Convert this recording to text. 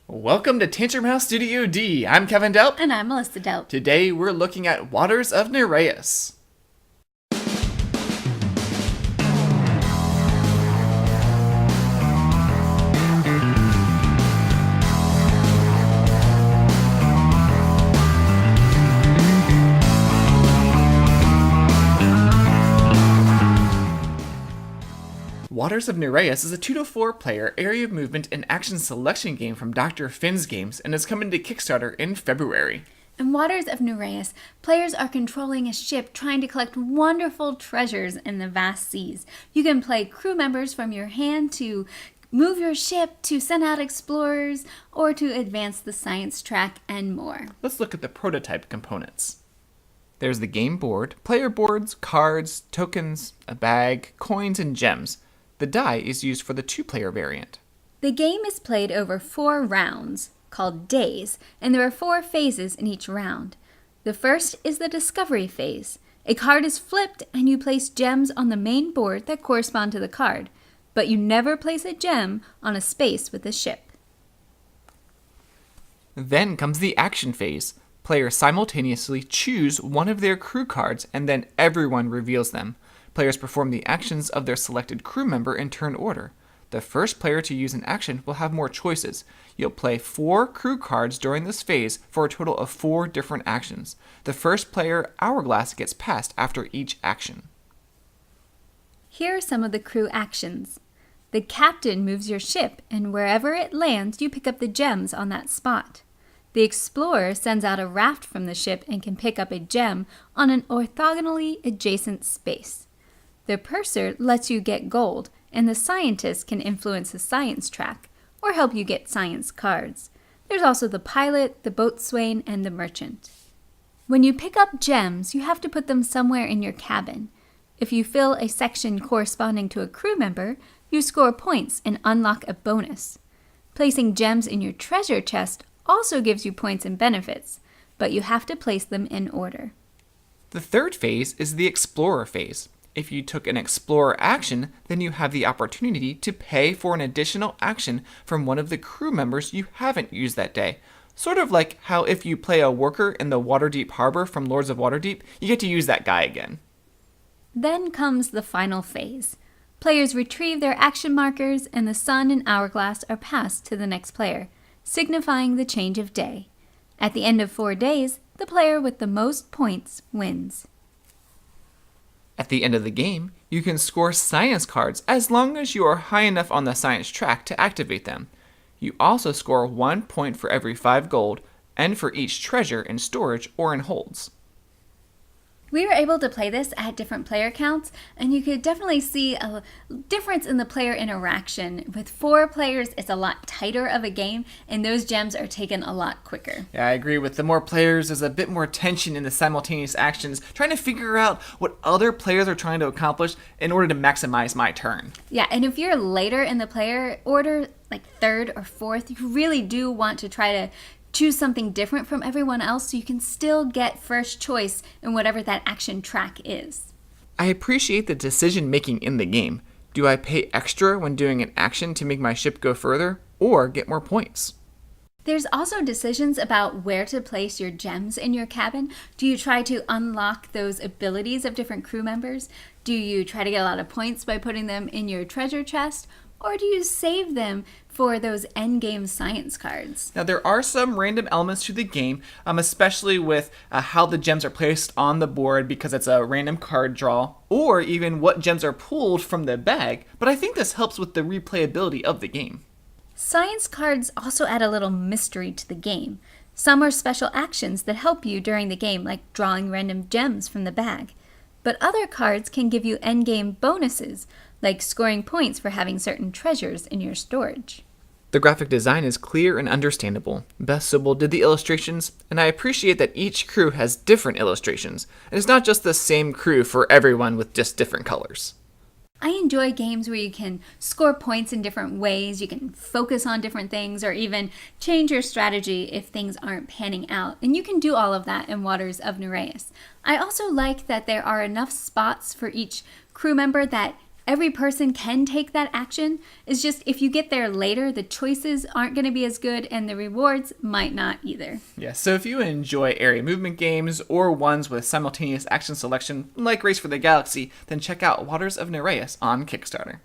Welcome to Tantrum House Studio D. I'm Kevin Delp. And I'm Melissa Delp. Today we're looking at Waters of Nereus. Waters of Nereus is a 2-to-4 player area of movement and action selection game from Dr. Finn's Games and is coming to Kickstarter in February. In Waters of Nereus, players are controlling a ship trying to collect wonderful treasures in the vast seas. You can play crew members from your hand to move your ship, to send out explorers, or to advance the science track and more. Let's look at the prototype components. There's the game board, player boards, cards, tokens, a bag, coins, and gems. The die is used for the 2-player variant. The game is played over 4 rounds, called days, and there are 4 phases in each round. The first is the discovery phase. A card is flipped and you place gems on the main board that correspond to the card, but you never place a gem on a space with the ship. Then comes the action phase. Players simultaneously choose one of their crew cards and then everyone reveals them. Players perform the actions of their selected crew member in turn order. The first player to use an action will have more choices. You'll play 4 crew cards during this phase for a total of 4 different actions. The first player hourglass gets passed after each action. Here are some of the crew actions. The captain moves your ship, and wherever it lands, you pick up the gems on that spot. The explorer sends out a raft from the ship and can pick up a gem on an orthogonally adjacent space. The purser lets you get gold, and the scientist can influence the science track or help you get science cards. There's also the pilot, the boatswain, and the merchant. When you pick up gems, you have to put them somewhere in your cabin. If you fill a section corresponding to a crew member, you score points and unlock a bonus. Placing gems in your treasure chest also gives you points and benefits, but you have to place them in order. The third phase is the explorer phase. If you took an explorer action, then you have the opportunity to pay for an additional action from one of the crew members you haven't used that day. Sort of like how if you play a worker in the Waterdeep Harbor from Lords of Waterdeep, you get to use that guy again. Then comes the final phase. Players retrieve their action markers and the sun and hourglass are passed to the next player, signifying the change of day. At the end of 4 days, the player with the most points wins. At the end of the game, you can score science cards as long as you are high enough on the science track to activate them. You also score 1 point for every 5 gold and for each treasure in storage or in holds. We were able to play this at different player counts, and you could definitely see a difference in the player interaction. With 4 players, it's a lot tighter of a game, and those gems are taken a lot quicker. Yeah, I agree. With the more players, there's a bit more tension in the simultaneous actions, trying to figure out what other players are trying to accomplish in order to maximize my turn. Yeah, and if you're later in the player order, like 3rd or 4th, you really do want to try to choose something different from everyone else so you can still get first choice in whatever that action track is. I appreciate the decision making in the game. Do I pay extra when doing an action to make my ship go further, or get more points? There's also decisions about where to place your gems in your cabin. Do you try to unlock those abilities of different crew members? Do you try to get a lot of points by putting them in your treasure chest? Or do you save them for those endgame science cards? Now, there are some random elements to the game, especially with how the gems are placed on the board because it's a random card draw, or even what gems are pulled from the bag, but I think this helps with the replayability of the game. Science cards also add a little mystery to the game. Some are special actions that help you during the game, like drawing random gems from the bag. But other cards can give you endgame bonuses, like scoring points for having certain treasures in your storage. The graphic design is clear and understandable. Beth Sobel did the illustrations, and I appreciate that each crew has different illustrations. And it's not just the same crew for everyone with just different colors. I enjoy games where you can score points in different ways, you can focus on different things, or even change your strategy if things aren't panning out. And you can do all of that in Waters of Nereus. I also like that there are enough spots for each crew member that Every person can take that action. It's just if you get there later, the choices aren't going to be as good and the rewards might not either. Yeah, so if you enjoy area movement games or ones with simultaneous action selection like Race for the Galaxy, then check out Waters of Nereus on Kickstarter.